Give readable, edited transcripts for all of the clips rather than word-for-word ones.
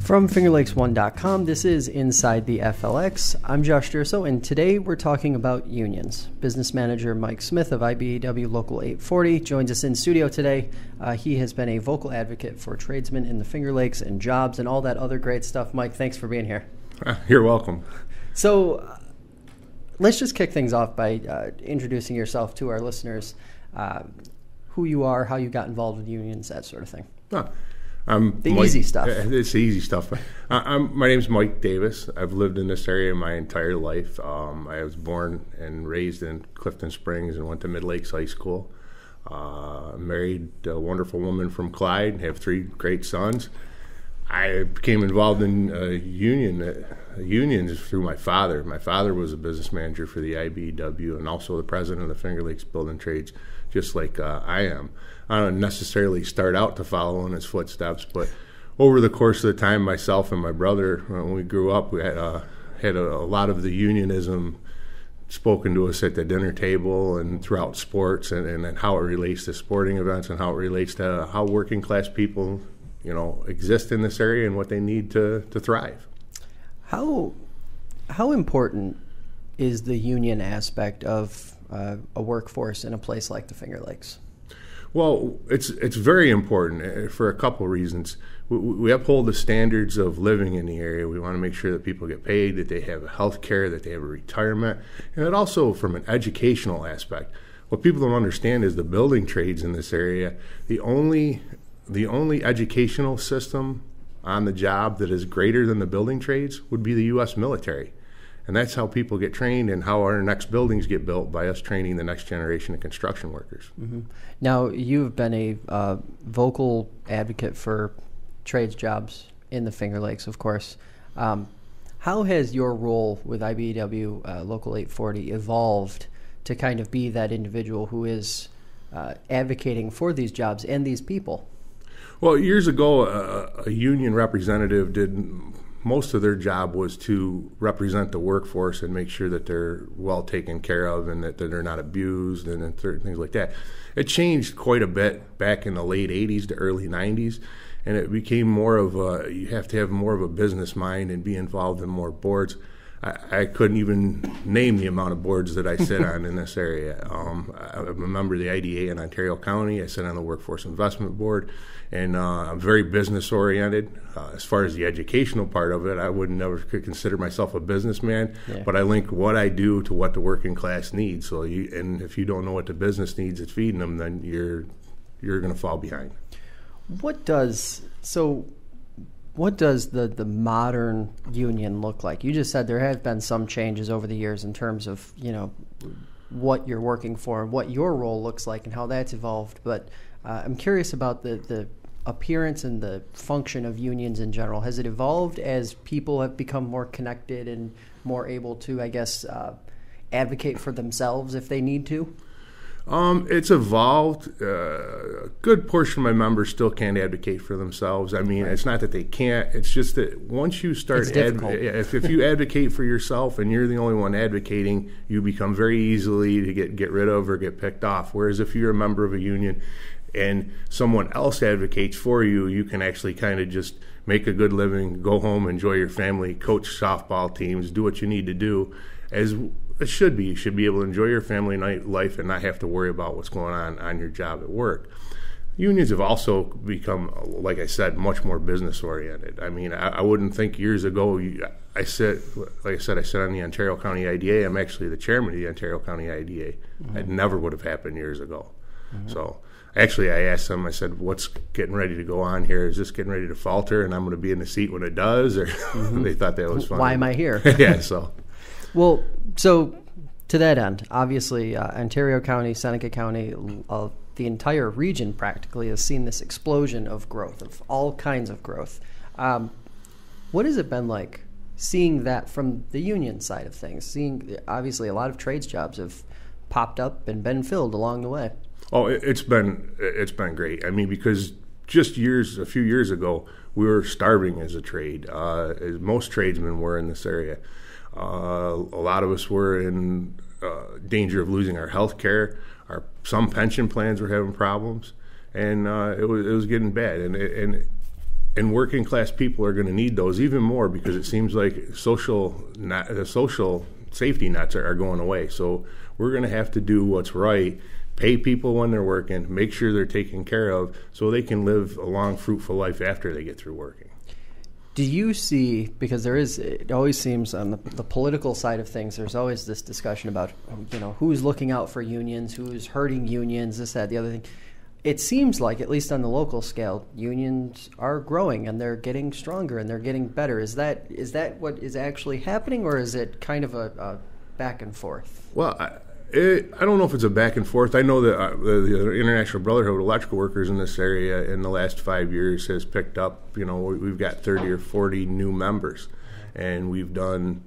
From fingerlakes1.com, this is Inside the FLX. I'm Josh Durso, and today we're talking about unions. Business manager Mike Smith of IBEW Local 840 joins us in studio today. He has been a vocal advocate for tradesmen in the Finger Lakes and jobs and all that other great stuff. Mike, thanks for being here. You're welcome. So let's just kick things off by introducing yourself to our listeners, who you are, how you got involved with unions, that sort of thing. Easy stuff. It's the easy stuff. My name's Mike Davis. I've lived in this area my entire life. I was born and raised in Clifton Springs and went to Mid Lakes High School. Married a wonderful woman from Clyde and have 3 great sons. I became involved in unions through my father. My father was a business manager for the IBEW and also the president of the Finger Lakes Building Trades, just like I am. I don't necessarily start out to follow in his footsteps, but over the course of the time, myself and my brother, when we grew up, we had a lot of the unionism spoken to us at the dinner table and throughout sports, and how it relates to sporting events and how it relates to how working class people, exist in this area and what they need to thrive. How important is the union aspect of a workforce in a place like the Finger Lakes? Well, it's very important for a couple of reasons. We uphold the standards of living in the area. We want to make sure that people get paid, that they have health care, that they have a retirement, and also from an educational aspect. What people don't understand is the building trades in this area, the only educational system on the job that is greater than the building trades would be the U.S. military. And that's how people get trained and how our next buildings get built, by us training the next generation of construction workers. Mm-hmm. Now, you've been a vocal advocate for trades jobs in the Finger Lakes, of course. How has your role with IBEW Local 840 evolved to kind of be that individual who is advocating for these jobs and these people? Well, years ago, a union representative most of their job was to represent the workforce and make sure that they're well taken care of and that they're not abused and certain things like that. It changed quite a bit back in the late 80s to early 90s, and it became more of you have to have more of a business mind and be involved in more boards. I couldn't even name the amount of boards that I sit on in this area. I'm a member of the IDA in Ontario County. I sit on the Workforce Investment Board, and I'm very business-oriented. As far as the educational part of it, I would never consider myself a businessman, but I link what I do to what the working class needs. And if you don't know what the business needs that's feeding them, then you're going to fall behind. What does the modern union look like? You just said there have been some changes over the years in terms of, what you're working for and what your role looks like and how that's evolved. But I'm curious about the appearance and the function of unions in general. Has it evolved as people have become more connected and more able to, I guess, advocate for themselves if they need to? It's evolved. A good portion of my members still can't advocate for themselves. I mean, It's not that they can't. It's just that once you start, if you advocate for yourself and you're the only one advocating, you become very easily to get rid of or get picked off. Whereas if you're a member of a union and someone else advocates for you, you can actually kind of just make a good living, go home, enjoy your family, coach softball teams, do what you need to do, as it should be. You should be able to enjoy your family life and not have to worry about what's going on your job at work. Unions have also become, like I said, much more business-oriented. I mean, I wouldn't think years ago, I sit on the Ontario County IDA. I'm actually the chairman of the Ontario County IDA. Mm-hmm. It never would have happened years ago. Mm-hmm. So actually, I asked them, I said, what's getting ready to go on here? Is this getting ready to falter and I'm going to be in the seat when it does? Or mm-hmm. They thought that was funny. Why am I here? Yeah, so... Well, so to that end, obviously, Ontario County, Seneca County, the entire region practically has seen this explosion of growth, of all kinds of growth. What has it been like seeing that from the union side of things? Seeing, obviously, a lot of trades jobs have popped up and been filled along the way. Oh, it's been great. I mean, because just a few years ago, we were starving as a trade, as most tradesmen were in this area. A lot of us were in danger of losing our health care. Some pension plans were having problems, and it was getting bad. And And working class people are going to need those even more because it seems like the social safety nets are going away. So we're going to have to do what's right, pay people when they're working, make sure they're taken care of so they can live a long, fruitful life after they get through working. Do you see, because it always seems on the political side of things, there's always this discussion about, who's looking out for unions, who's hurting unions, this, that, the other thing. It seems like, at least on the local scale, unions are growing and they're getting stronger and they're getting better. Is that what is actually happening, or is it kind of a back and forth? Well, I don't know if it's a back and forth. I know that the International Brotherhood of Electrical Workers in this area in the last 5 years has picked up, we've got 30 or 40 new members, and we've done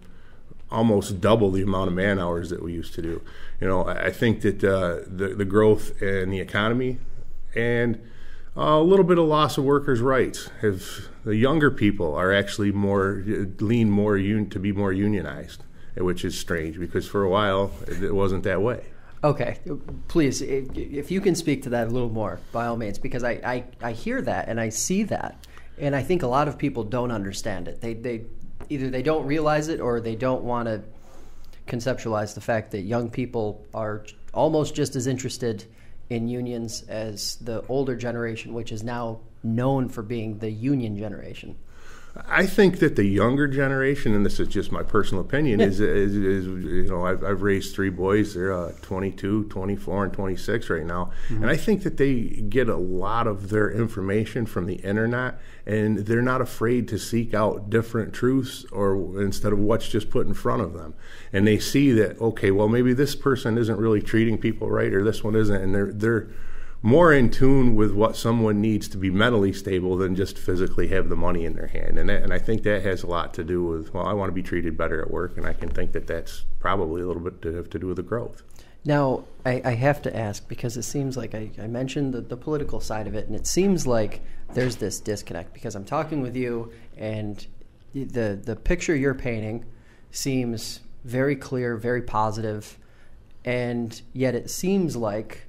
almost double the amount of man hours that we used to do. I think that the growth in the economy and a little bit of loss of workers' rights the younger people are actually lean more to be more unionized, which is strange because for a while it wasn't that way. Okay, please, if you can speak to that a little more, by all means, because I hear that and I see that, and I think a lot of people don't understand it. They either don't realize it or they don't want to conceptualize the fact that young people are almost just as interested in unions as the older generation, which is now known for being the union generation. I think that the younger generation, and this is just my personal opinion, is I've raised 3 boys. They're 22, 24, and 26 right now. Mm-hmm. And I think that they get a lot of their information from the internet, and they're not afraid to seek out different truths or instead of what's just put in front of them. And they see that, okay, well, maybe this person isn't really treating people right, or this one isn't, and they're more in tune with what someone needs to be mentally stable than just physically have the money in their hand. And I think that has a lot to do with, I want to be treated better at work, and I can think that that's probably a little bit to have to do with the growth. Now, I have to ask, because it seems like I mentioned the political side of it, and it seems like there's this disconnect, because I'm talking with you, and the picture you're painting seems very clear, very positive, and yet it seems like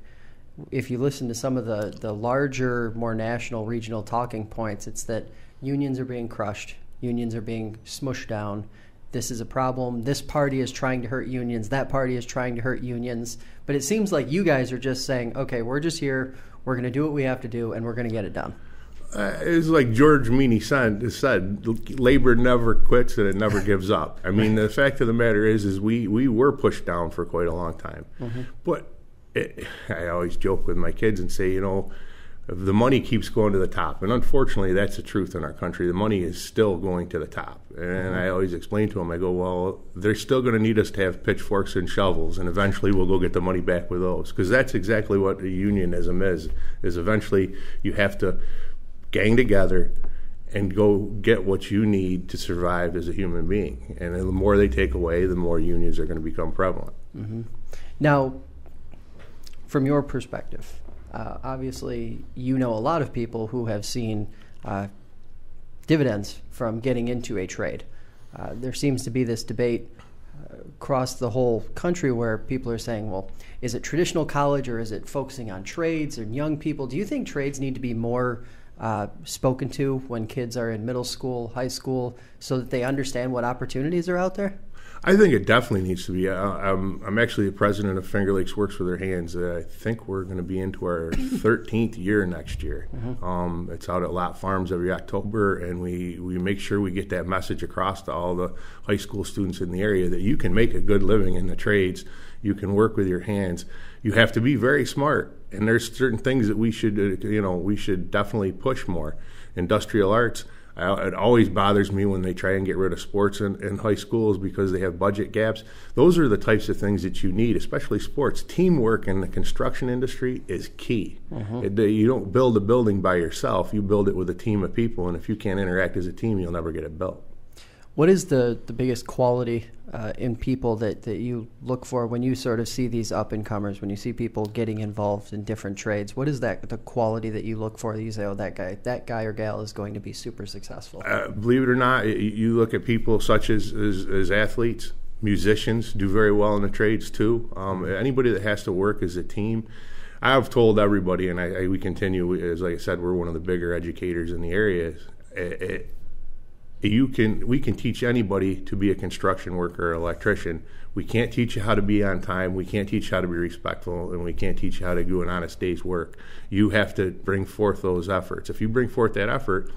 if you listen to some of the larger, more national, regional talking points, it's that unions are being crushed, unions are being smushed down, this is a problem, this party is trying to hurt unions, that party is trying to hurt unions. But it seems like you guys are just saying, okay, we're just here, we're going to do what we have to do, and we're going to get it done. It's like George Meany said, labor never quits and it never gives up. I mean, the fact of the matter is we were pushed down for quite a long time. Mm-hmm. But I always joke with my kids and say, the money keeps going to the top. And unfortunately, that's the truth in our country. The money is still going to the top. And I always explain to them, I go, well, they're still going to need us to have pitchforks and shovels, and eventually we'll go get the money back with those. Because that's exactly what unionism is eventually you have to gang together and go get what you need to survive as a human being. And the more they take away, the more unions are going to become prevalent. Mm-hmm. Now, from your perspective, obviously you know a lot of people who have seen dividends from getting into a trade. There seems to be this debate across the whole country where people are saying, well, is it traditional college or is it focusing on trades and young people? Do you think trades need to be more spoken to when kids are in middle school, high school, so that they understand what opportunities are out there? I think it definitely needs to be. I'm actually the president of Finger Lakes Works with Their Hands. I think we're going to be into our 13th year next year. Mm-hmm. It's out at Lot Farms every October, and we make sure we get that message across to all the high school students in the area that you can make a good living in the trades. You can work with your hands. You have to be very smart, and there's certain things that we should definitely push more. Industrial arts. It always bothers me when they try and get rid of sports in high schools because they have budget gaps. Those are the types of things that you need, especially sports. Teamwork in the construction industry is key. Mm-hmm. You don't build a building by yourself. You build it with a team of people, and if you can't interact as a team, you'll never get it built. What is the biggest quality in people that you look for when you sort of see these up-and-comers, when you see people getting involved in different trades? What is the quality that you look for that you say, oh, that guy or gal is going to be super successful? Believe it or not, you look at people such as athletes, musicians do very well in the trades too. Anybody that has to work as a team. I've told everybody, and we continue, as like I said, we're one of the bigger educators in the area. we can teach anybody to be a construction worker or electrician. We can't teach you how to be on time. We can't teach you how to be respectful, and we can't teach you how to do an honest day's work. You have to bring forth those efforts. If you bring forth that effort,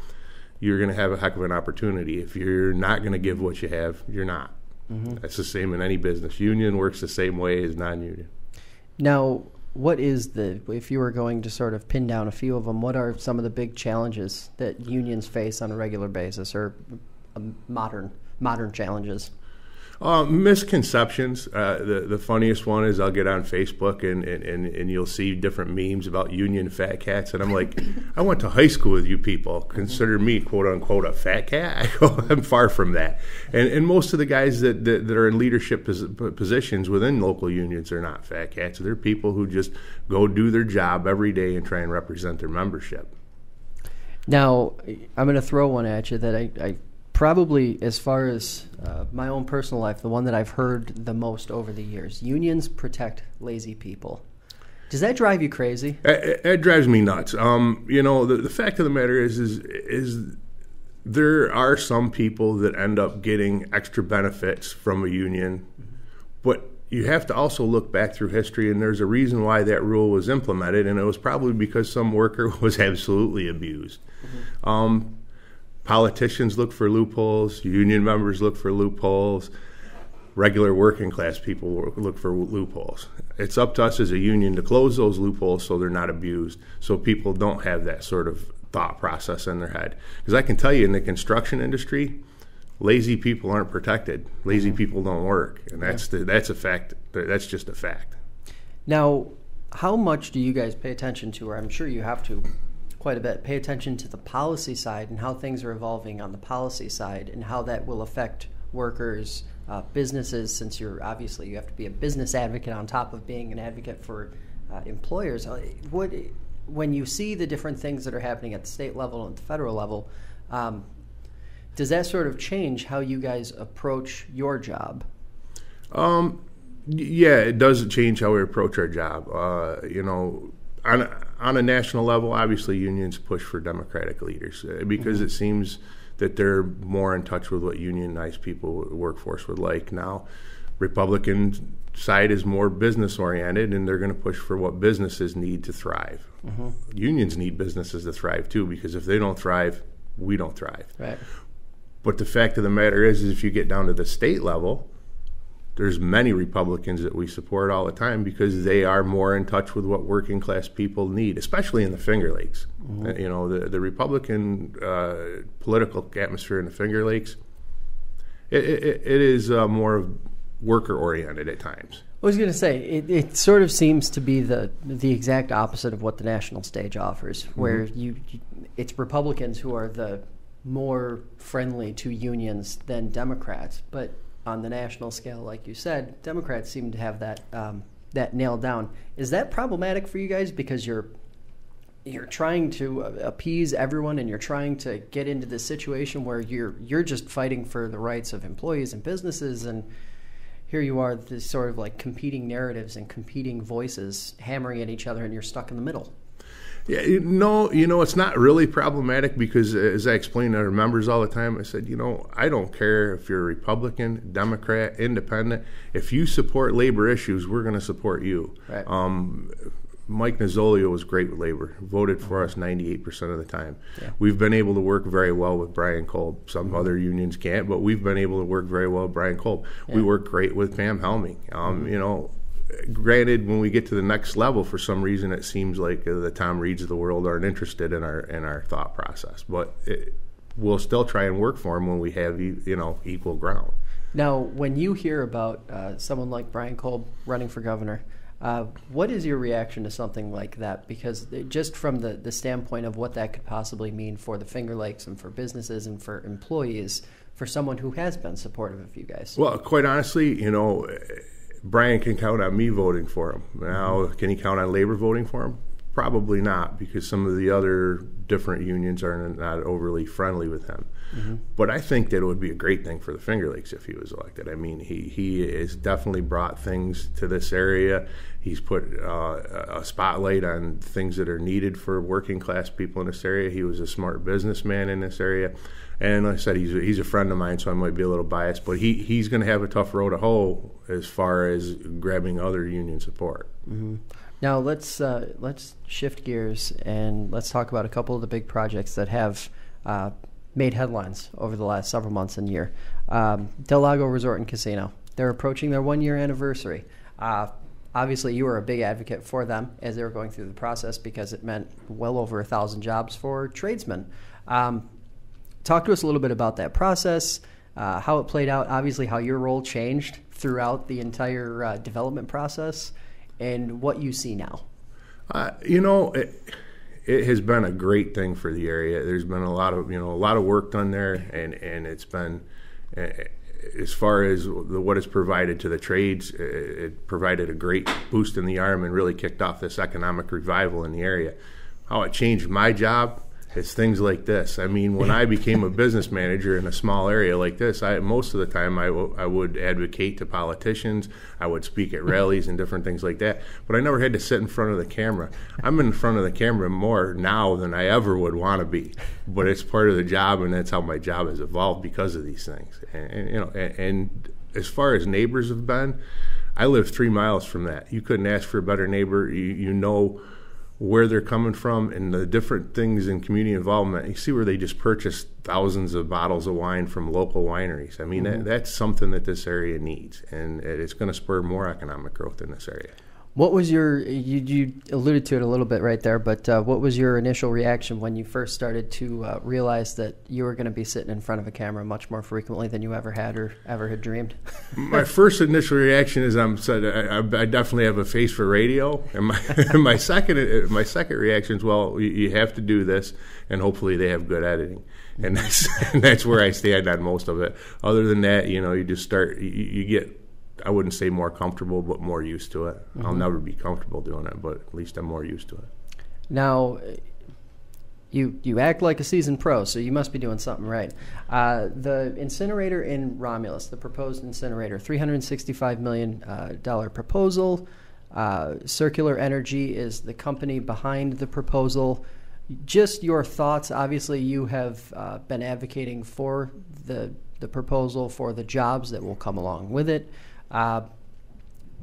you're going to have a heck of an opportunity. If you're not going to give what you have, you're not. Mm-hmm. That's the same in any business. Union works the same way as non-union. Now, what is if you were going to sort of pin down a few of them, what are some of the big challenges that unions face on a regular basis, or modern challenges? Misconceptions. The funniest one is I'll get on Facebook and you'll see different memes about union fat cats, and I'm like, I went to high school with you people. Consider me, quote unquote, a fat cat? I'm far from that. And most of the guys that are in leadership positions within local unions are not fat cats. They're people who just go do their job every day and try and represent their membership. Now, I'm going to throw one at you that I probably, as far as my own personal life, the one that I've heard the most over the years. Unions protect lazy people. Does that drive you crazy? It drives me nuts. The fact of the matter is there are some people that end up getting extra benefits from a union, but you have to also look back through history, and there's a reason why that rule was implemented, and it was probably because some worker was absolutely abused. Mm-hmm. Politicians look for loopholes. Union members look for loopholes. Regular working class people look for loopholes. It's up to us as a union to close those loopholes so they're not abused, so people don't have that sort of thought process in their head. Because I can tell you, in the construction industry, lazy people aren't protected. Lazy people don't work, and that's a fact. That's just a fact. Now, how much do you guys pay attention to, or I'm sure you have to quite a bit, pay attention to the policy side and how things are evolving on the policy side and how that will affect workers, businesses, since you have to be a business advocate on top of being an advocate for employers. When you see the different things that are happening at the state level and the federal level, does that sort of change how you guys approach your job? Yeah, it does change how we approach our job. On a national level, obviously unions push for Democratic leaders because it seems that they're more in touch with what unionized people, workforce would like. Now, Republican side is more business oriented, and they're going to push for what businesses need to thrive. Mm-hmm. Unions need businesses to thrive too, because if they don't thrive, we don't thrive. Right. But the fact of the matter is if you get down to the state level, there's many Republicans that we support all the time because they are more in touch with what working class people need, especially in the Finger Lakes. Mm-hmm. The Republican political atmosphere in the Finger Lakes, it is more worker oriented at times. I was going to say, it sort of seems to be the exact opposite of what the national stage offers, where it's Republicans who are the more friendly to unions than Democrats, but on the national scale, like you said, Democrats seem to have that nailed down. Is that problematic for you guys because you're trying to appease everyone and you're trying to get into this situation where you're just fighting for the rights of employees and businesses, and here you are, this sort of like competing narratives and competing voices hammering at each other, and you're stuck in the middle? Yeah, it's not really problematic because, as I explain to our members all the time, I said, I don't care if you're a Republican, Democrat, Independent. If you support labor issues, we're going to support you. Right. Mike Nozzolio was great with labor, voted for us 98% of the time. Yeah. We've been able to work very well with Bryan Kolb. Some other unions can't, but we've been able to work very well with Bryan Kolb. Yeah. We work great with Pam Helming. Granted, when we get to the next level, for some reason, it seems like the Tom Reeds of the world aren't interested in our thought process. But we'll still try and work for them when we have equal ground. Now, when you hear about someone like Bryan Kolb running for governor, what is your reaction to something like that? Because just from the standpoint of what that could possibly mean for the Finger Lakes and for businesses and for employees, for someone who has been supportive of you guys. Well, quite honestly, Bryan can count on me voting for him. Now, can he count on labor voting for him? Probably not, because some of the other different unions are not overly friendly with him. But I think that it would be a great thing for the Finger Lakes if he was elected. I mean, he has definitely brought things to this area. He's put a spotlight on things that are needed for working class people in this area. He was a smart businessman in this area. And like I said, he's a friend of mine, so I might be a little biased. But he's going to have a tough road to hoe as far as grabbing other union support. Now let's shift gears and let's talk about a couple of the big projects that have made headlines over the last several months and year. Del Lago Resort and Casino. They're approaching their 1-year anniversary. Obviously, you were a big advocate for them as they were going through the process because it meant well over 1,000 jobs for tradesmen. Talk to us a little bit about that process, how it played out, obviously how your role changed throughout the entire development process, and what you see now. It has been a great thing for the area. There's been a lot of work done there, and it's been, as far as what it's provided to the trades, it provided a great boost in the arm and really kicked off this economic revival in the area. How it changed my job is things like this. I mean, when I became a business manager in a small area like this, most of the time I would advocate to politicians. I would speak at rallies and different things like that. But I never had to sit in front of the camera. I'm in front of the camera more now than I ever would want to be. But it's part of the job, and that's how my job has evolved because of these things. And as far as neighbors have been, I live 3 miles from that. You couldn't ask for a better neighbor. You know where they're coming from and the different things in community involvement. You see where they just purchased thousands of bottles of wine from local wineries. I mean, that's something that this area needs, and it's going to spur more economic growth in this area. What was you alluded to it a little bit right there, but what was your initial reaction when you first started to realize that you were going to be sitting in front of a camera much more frequently than you ever had or ever had dreamed? My first initial reaction is I definitely have a face for radio, and my second reaction is, well, you have to do this, and hopefully they have good editing, and that's where I stand on most of it. Other than that, you just start you get, I wouldn't say more comfortable, but more used to it. I'll never be comfortable doing it, but at least I'm more used to it. Now, you act like a seasoned pro, so you must be doing something right. The incinerator in Romulus, the proposed incinerator, $365 million proposal. Circular Energy is the company behind the proposal. Just your thoughts. Obviously, you have been advocating for the proposal, for the jobs that will come along with it.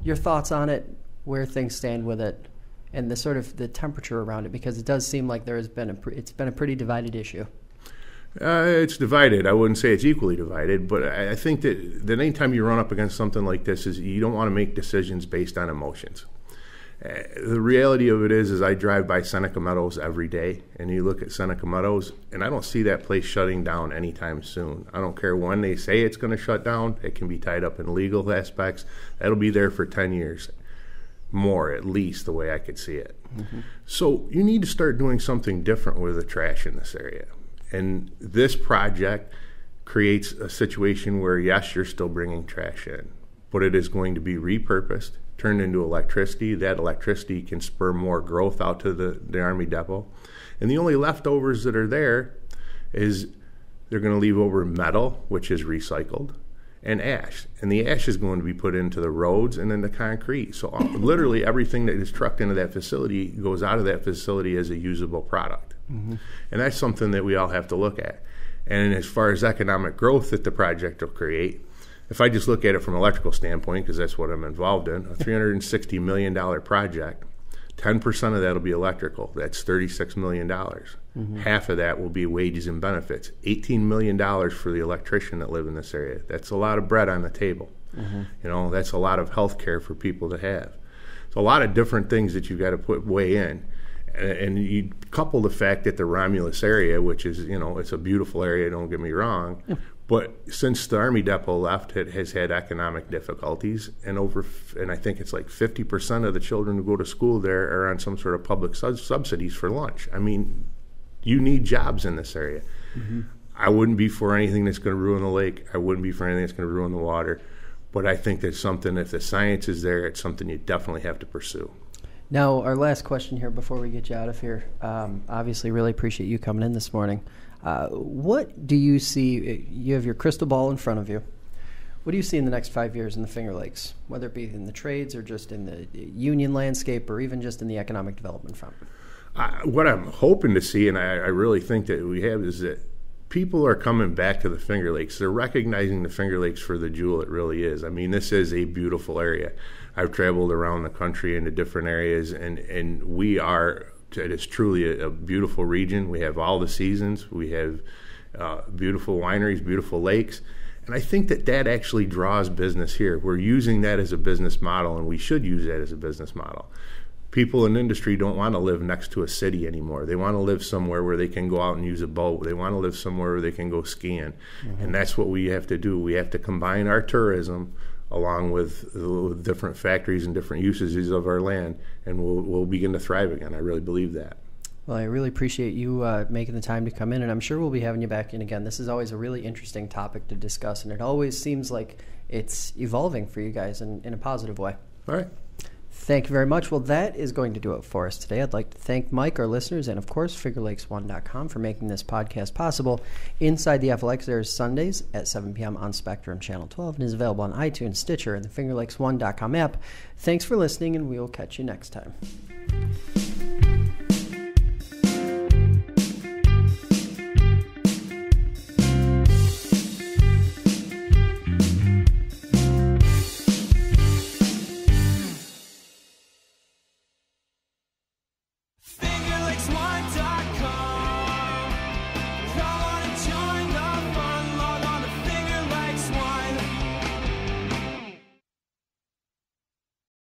Your thoughts on it, where things stand with it, and the sort of the temperature around it, because it does seem like it's been a pretty divided issue. It's divided. I wouldn't say it's equally divided, but I think that anytime you run up against something like this, is you don't want to make decisions based on emotions. The reality of it is I drive by Seneca Meadows every day, and you look at Seneca Meadows, and I don't see that place shutting down anytime soon. I don't care when they say it's going to shut down. It can be tied up in legal aspects. That'll be there for 10 years, more at least, the way I could see it. So you need to start doing something different with the trash in this area. And this project creates a situation where, yes, you're still bringing trash in, but it is going to be repurposed, turned into electricity. That electricity can spur more growth out to the Army Depot. And the only leftovers that are there is they're going to leave over metal, which is recycled, and ash. And the ash is going to be put into the roads and into concrete. So literally everything that is trucked into that facility goes out of that facility as a usable product. And that's something that we all have to look at. And as far as economic growth that the project will create, if I just look at it from an electrical standpoint, because that's what I'm involved in, a $360 million project, 10% of that will be electrical. That's $36 million. Half of that will be wages and benefits. $18 million for the electrician that live in this area. That's a lot of bread on the table. That's a lot of health care for people to have. It's a lot of different things that you've got to weigh in. And you couple the fact that the Romulus area, which is, it's a beautiful area, don't get me wrong, but since the Army Depot left, it has had economic difficulties, and I think it's like 50% of the children who go to school there are on some sort of public subsidies for lunch. I mean, you need jobs in this area. I wouldn't be for anything that's going to ruin the lake. I wouldn't be for anything that's going to ruin the water. But I think there's something, if the science is there, it's something you definitely have to pursue. Now, our last question here before we get you out of here. Obviously, really appreciate you coming in this morning. What do you see? You have your crystal ball in front of you. What do you see in the next 5 years in the Finger Lakes, whether it be in the trades or just in the union landscape or even just in the economic development front? What I'm hoping to see, and I really think that we have, is that people are coming back to the Finger Lakes. They're recognizing the Finger Lakes for the jewel it really is. I mean, this is a beautiful area. I've traveled around the country into different areas, and we are, it is truly a beautiful region. We have all the seasons. We have beautiful wineries, beautiful lakes. And I think that actually draws business here. We're using that as a business model, and we should use that as a business model. People in industry don't want to live next to a city anymore. They want to live somewhere where they can go out and use a boat. They want to live somewhere where they can go skiing. Mm-hmm. And that's what we have to do. We have to combine our tourism along with different factories and different usages of our land, and we'll begin to thrive again. I really believe that. Well, I really appreciate you making the time to come in, and I'm sure we'll be having you back in again. This is always a really interesting topic to discuss, and it always seems like it's evolving for you guys in a positive way. All right. Thank you very much. Well, that is going to do it for us today. I'd like to thank Mike, our listeners, and, of course, FingerLakes1.com for making this podcast possible. Inside the FLX airs Sundays at 7 p.m. on Spectrum Channel 12 and is available on iTunes, Stitcher, and the FingerLakes1.com app. Thanks for listening, and we will catch you next time.